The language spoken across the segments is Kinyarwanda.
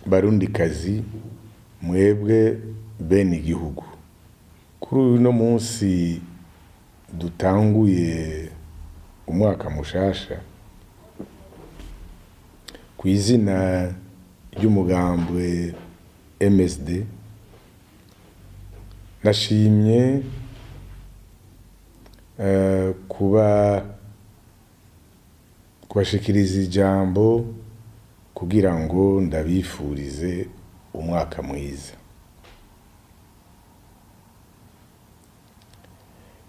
Barundi kazi mwebwe bene igihugu, kuri uno munsi dutanguye umwaka mushasha ku izina ry'umugambwe MSD, nashimye kubashikiriza ijambo kugira ngo ndabifurize umwaka mwiza.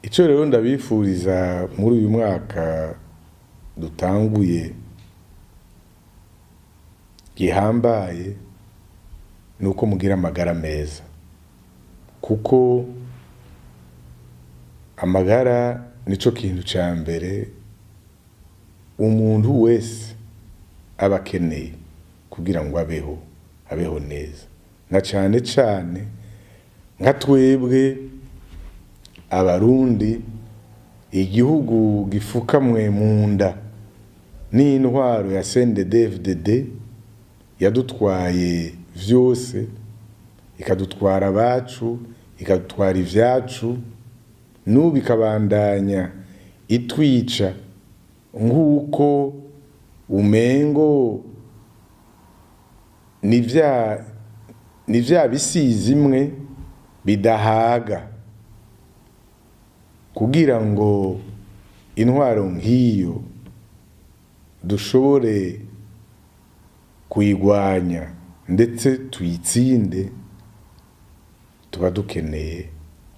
Ico rero ndabifuriza muri uyu mwaka dutanguye gihambaye nuko mugira amagara meza, kuko amagara nico kintu ca mbere umuntu wese aba akeneye kugira ngo abeho neza, na cane cane nka twebwe Abarundi, igihugu gifukamwe mu nda n'intwaro ya CNDD-FDD yadutwaye vyose, ikadutwara abacu, ikadutwara ivyacu, n'ubu ikabandanya itwica nk'uko umengo ni vya bisizi imwe bidahaga, kugira ngo intwaro nk'iyo dushobore kuyigwanya ndetse tuyitsinde, tuba dukeneye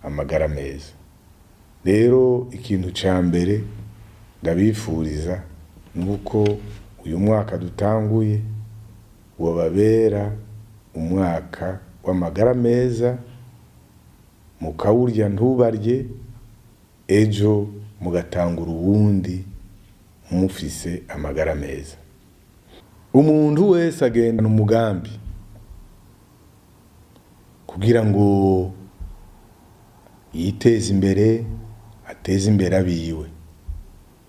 amagara meza. Rero ikintu ca mbere ndabifuriza nuko uyu mwaka dutanguye wobabera umwaka w'amagara meza, mukawurya ntubarye, ejo mugatangura uwundi mufise amagara meza. Umuntu wese agendana umugambi kugira ngo yiteze imbere, ateze imbere abiwe.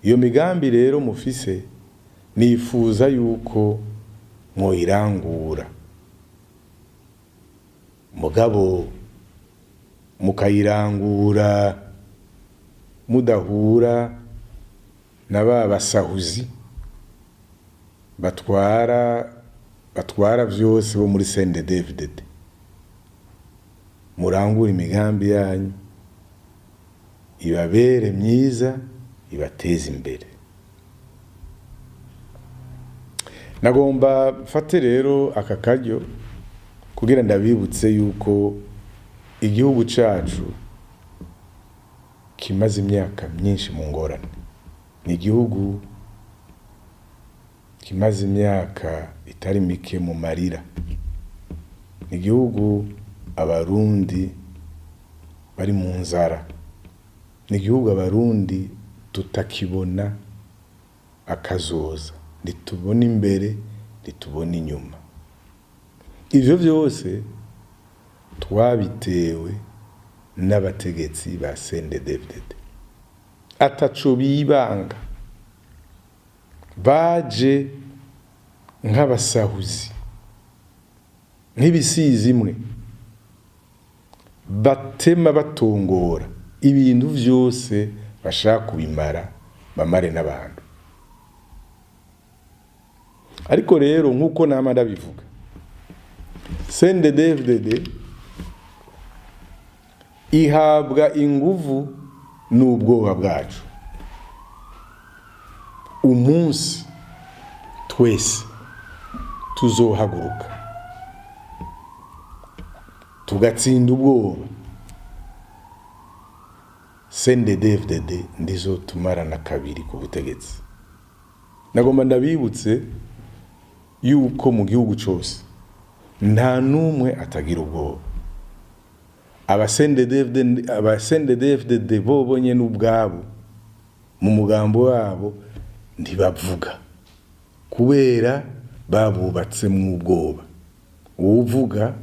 Iyo migambi rero mufise nifuza yuko mwoyirangura, mugabo mukayirangura mudahura na ba basahuzi batwara vyose bo muri CNDD-FDD. Murangura imigambi yanyu ibabere myiza, ibateze imbere. Nagomba mfate rero aka karyo kugira ndabibutse yuko igihugu cacu kimaze imyaka myinshi mu ngorane. Ni igihugu kimaze imyaka itari mike mu marira. Ni igihugu Abarundi bari mu nzara. Ni igihugu Abarundi tutakibona akazoza, ntitubona imbere, ntitubona inyuma. Ivyo vyose twabitewe n'abategetsi ba CNDD-FDD. Ataco bibanga, baje nk'abasahuzi, nk'ibisizi imwe, batema batongora ibintu vyose bashaka kubimara, bamare n'abantu. Ariko rero nk'uko nama ndabivuga, CNDD-FDD ihabwa inguvu n'ubwoba bwacu. Umunsi twese tuzohaguruka tugatsinda ubwoba, CNDD-FDD ndizotumarana kabiri ku butegetsi. Nagomba ndabibutse yuko mu gihugu cose nta numwe atagira ubwoba. CNDD-FDD bobonye n'ubwabo mu mugambo wabo ntibavuga, kubera babubatse mu ubwoba. Uvuga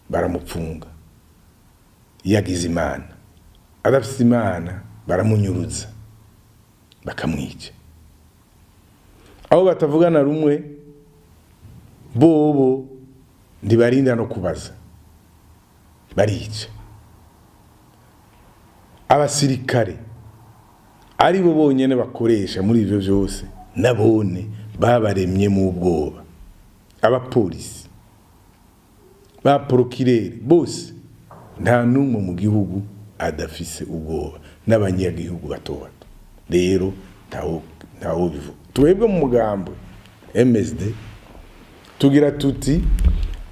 baramupfunga, yagize Imana, adafite Imana baramunyuruza bakamwica. Abo batavugana rumwe bobo ntibarinda no kubaza, barica. Abasirikare ari bo bonyene bakoresha muri ivyo vyose, nabone babaremye mu bwoba. Abapolisi, ba procureur bose, nta numwe mu gihugu adafise ubwoba, n'abanyagihugu bato bato. Rero ntawo bivuga. Twebwe mu mugambo MSD tugira tuti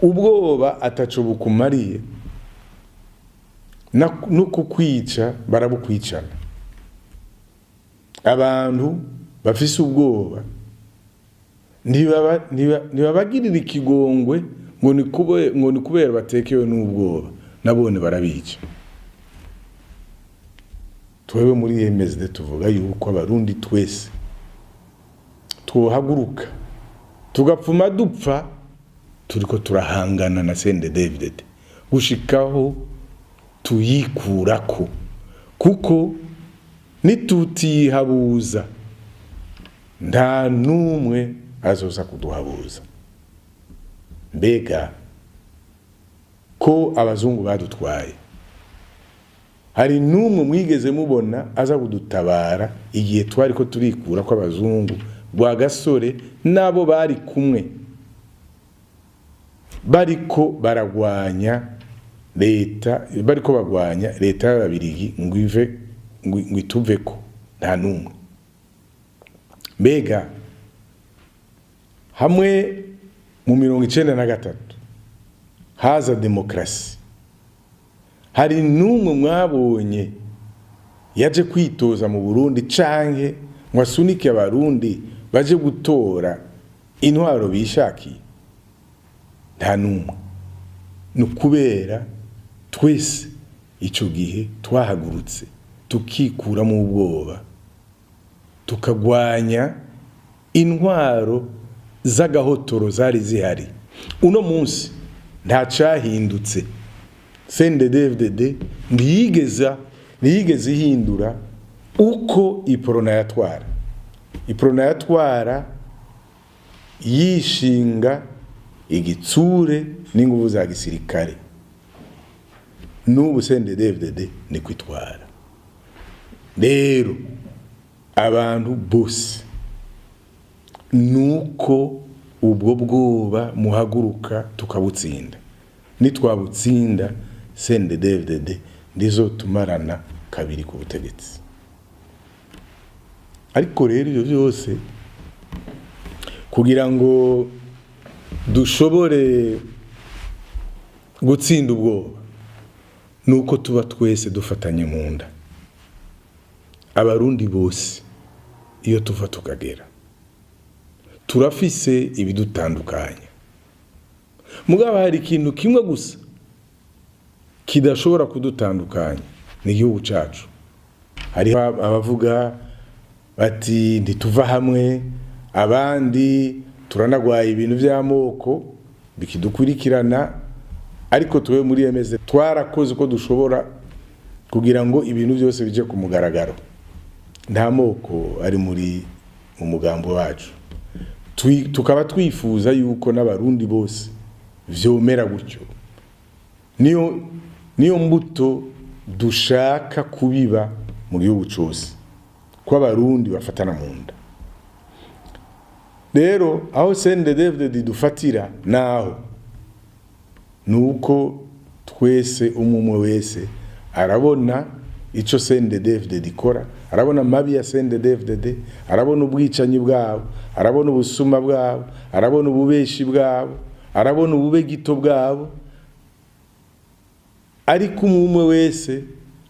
ubwoba ataco bukumariye, no kukwica barabukwicana. Abantu bafise ubwoba ntibabagirira ikigongwe ngo ni kubera batekewe n'ubwoba, nabone barabica. Twebwe muri MSD tuvuga yuko abarundi twese twohaguruka tugapfuma dupfa turiko turahangana na CNDD-FDD gushikaho tuyikurako, kuko nitutihabuza nta numwe azoza kuduhabuza. Mbega ko abazungu badutwaye, hari numwe mwigeze mubona aza kudutabara igihe twari ko turikura ko abazungu Rwagasore nabo bari kumwe bariko baragwanya leta, bariko bagwanya leta y'Ababirigi ngo ituveko? Nta numwe. Mbega hamwe mu 1993 haza demokrasi, hari numwe mwabonye yaje kwitoza mu Burundi canke mwasunike abarundi baje gutora intwaro bishakiye? Nta numwe. Nukubera twese ico gihe twahagurutse tukikura mu ubwoba, tukagwanya intwaro z'agahotoro zari zihari. Uno munsi nta cahindutse. CNDD-FDD ntiyigeze ihindura uko iprona yatwara. Iprona yatwara yishinga igitsure n'inguvu za gisirikare. N'ubu CNDD-FDD ni kwitwara. Rero abantu bose nuko ubwo bwoba muhaguruka tukabutsinda. Nitwabutsinda CNDD-FDD ndizotumarana kabiri ku butegetsi. Ariko rero ibyo byose kugira ngo dushobore gutsinda ubwoba nuko tuba twese dufatanye mu nda. Abarundi bose iyo tuva tukagera turafise ibidutandukanya, mugabo hari ikintu kimwe gusa kidashobora kudutandukanya, ni igihugu cacu. Hari abavuga bati ntituva hamwe, abandi turanagwaye ibintu by'amoko bikidukurikirana, ariko tuwe muri MSD twarakoze uko dushobora kugira ngo ibintu byose bije ku mugaragaro. Nta moko ari mu mugambo wacu. Tukaba twifuza yuko n'abarundi bose vyomera gutyo. Niyo mbuto dushaka kubiba mu gihugu cyose, ko abarundi bafatana mu nda. Rero aho CNDD-FDD dufatira naho nuko twese umwe wese arabona ico CNDD-FDD ikora, arabona mabi ya CNDD-FDD, arabona ubwicanyi bwabo, arabona ubusuma bwabo, arabona ububeshi bwabo, arabona ububegito bwabo, ariko umwe wese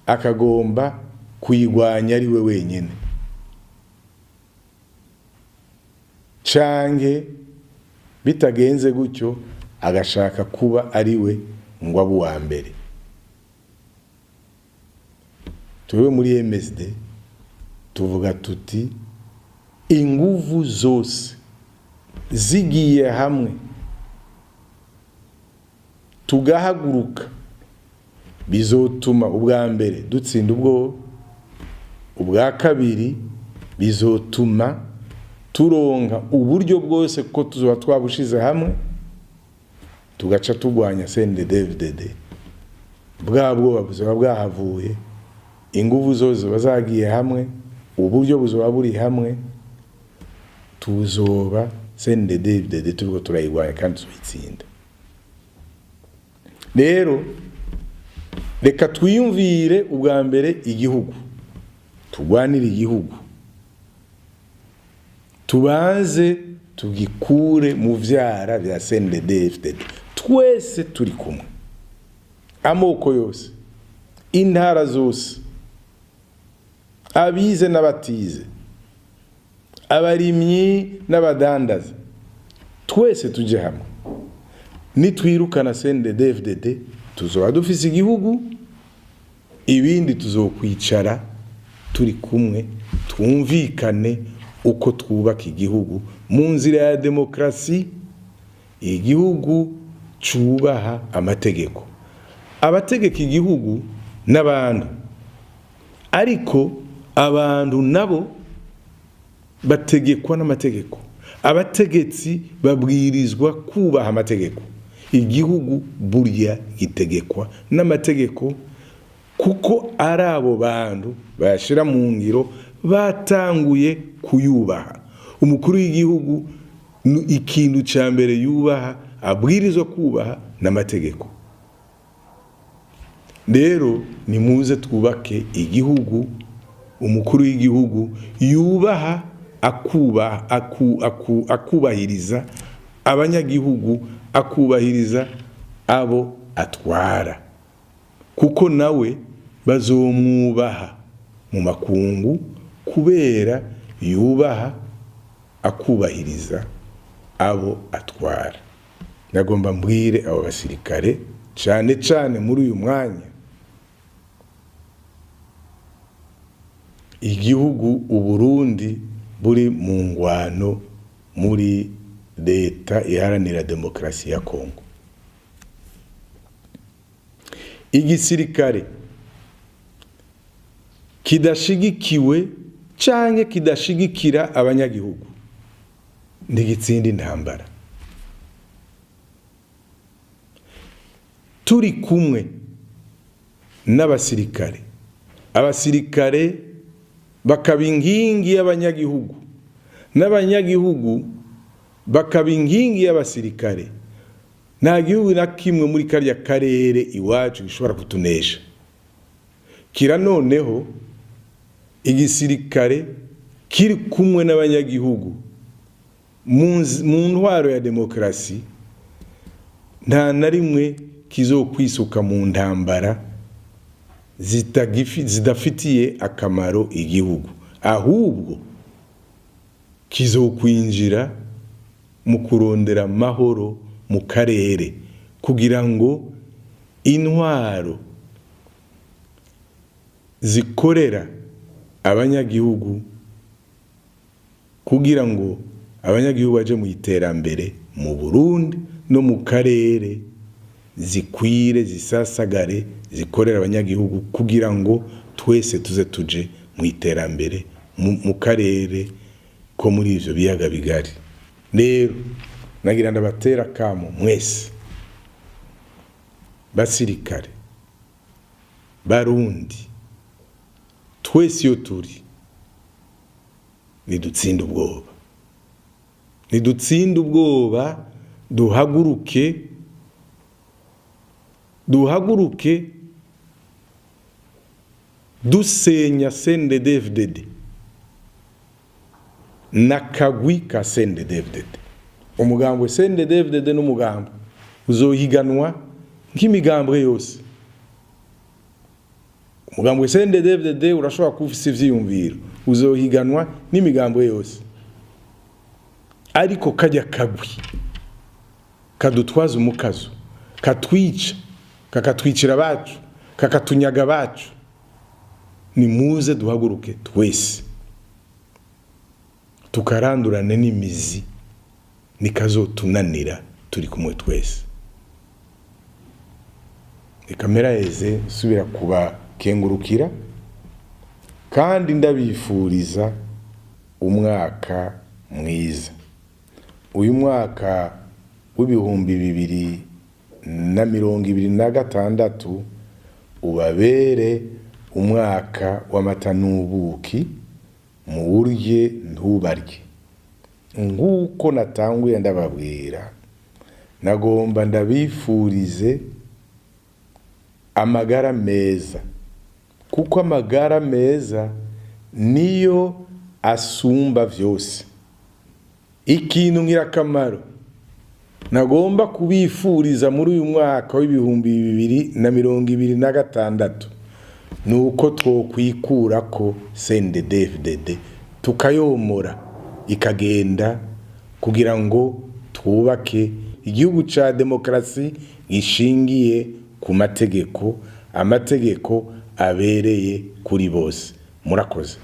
akagomba kuyigwanya ari we wenyene, canke bitagenze gutyo agashaka kuba ari we ngo abe uwa mbere. Tuwe muri MSD tuvuga tuti inguvu zose zigiye hamwe tugahaguruka bizotuma ubwa mbere dutsinda ubwa kabiri bizotuma turonka uburyo bwose ko tuzoba twabushize hamwe tugaca turwanya CNDD-FDD, bwa bwoba buzoba bwahavuye, inguvu zose bazagiye hamwe, uburyo buzoba buri hamwe, tuzoba CNDD-FDD turiko turayirwanya kandi tuyitsinda. Rero reka twiyumvire ubwa mbere igihugu, turwanire igihugu, tubanze tugikure mu vyara vya CNDD-FDD, twese turi kumwe, amoko yose, intara zose, abize n'abatize, abarimyi n'abadandaza, twese tuje hamwe. Nitwirukana CNDD-FDD tuzoba dufise igihugu, ibindi tuzokwicara turi kumwe, twumvikane uko twubaka igihugu mu nzira ya demokrasi, igihugu cubaha amategeko. Abategeka igihugu n'abantu, ariko abantu nabo bategekwa n'amategeko. Abategetsi babwirizwa kubaha amategeko. Igihugu burya gitegekwa n'amategeko, kuko ari abo bantu bayashira mu ngiro batanguye kuyubaha. Umukuru w'igihugu ikintu ca mbere yubaha, abwirizwa kubaha n'amategeko. Rero nimuze twubake igihugu, umukuru w'igihugu yubaha, akubahiriza abanyagihugu, akubahiriza abo atwara, kuko nawe bazomwubaha mu makungu kubera yubaha, akubahiriza abo atwara. Nagomba mbwire abo basirikare cane cane muri uyu mwanya, igihugu Uburundi buri mu ngwano muri leta iharanira demokarasi ya Kongo. Igisirikare kidashigikiwe canke kidashigikira abanyagihugu ntigitsinda intambara. Turi kumwe n'abasirikare, abasirikare bakaba inkingi y'abanyagihugu, n'abanyagihugu bakaba inkingi y'abasirikare, nta gihugu na kimwe muri kariya karere iwacu gishobora kutunesha. Kira noneho igisirikare kiri kumwe n'abanyagihugu mu ntwaro ya demokrasi, nta na rimwe kizokwisuka mu ntambara zidafitiye akamaro igihugu, ahubwo kizokwinjira mu kurondera amahoro mu karere, kugira ngo intwaro zikorera abanyagihugu, kugira ngo abanyagihugu baje mu iterambere mu Burundi no mu karere, zikwire zisasagare, zikorera abanyagihugu, kugira ngo twese tuze tuje mu iterambere mu karere ko muri ivyo biyaga bigari. Rero nagira ndabatera kamo mwese, basirikare, Barundi, twese iyo turi, nidutsinda ubwoba, nidutsinda ubwoba, duhaguruke dusenya CNDD-FDD n'akagwi ka CNDD-FDD. Umugambwe CNDD-FDD n'umugambwe uzohiganwa nk'imigambwe yose. Umugambwe CNDD-FDD urashobora kuba ufise ivyiyumviro, uzohiganwa n'imigambwe yose, ariko kajya kagwi kadutwaza umukazo, katwica, kakatwicira abacu, kakatunyaga abacu, nimuze duhaguruke twese tukarandurane n'imizi, nikazotunanira turi kumwe twese. Ikamera yeze subira kuba kengurukira, kandi ndabifuriza umwaka mwiza. Uyu mwaka w'ibihumbi na 2026 ubabere umwaka w'amata n'ubuki, muwurye ntubarye. Nguko natanguye ndababwira, nagomba ndabifurize amagara meza, kuko amagara meza niyo asumba vyose. Ikintu ngirakamaro nagomba kubifuriza muri uyu mwaka w'2026 nuko twokwikurako CNDD-FDD tukayomora ikagenda, kugira ngo twubake igihugu ca demokrasi gishingiye ku mategeko, amategeko abereye kuri bose. Murakoze.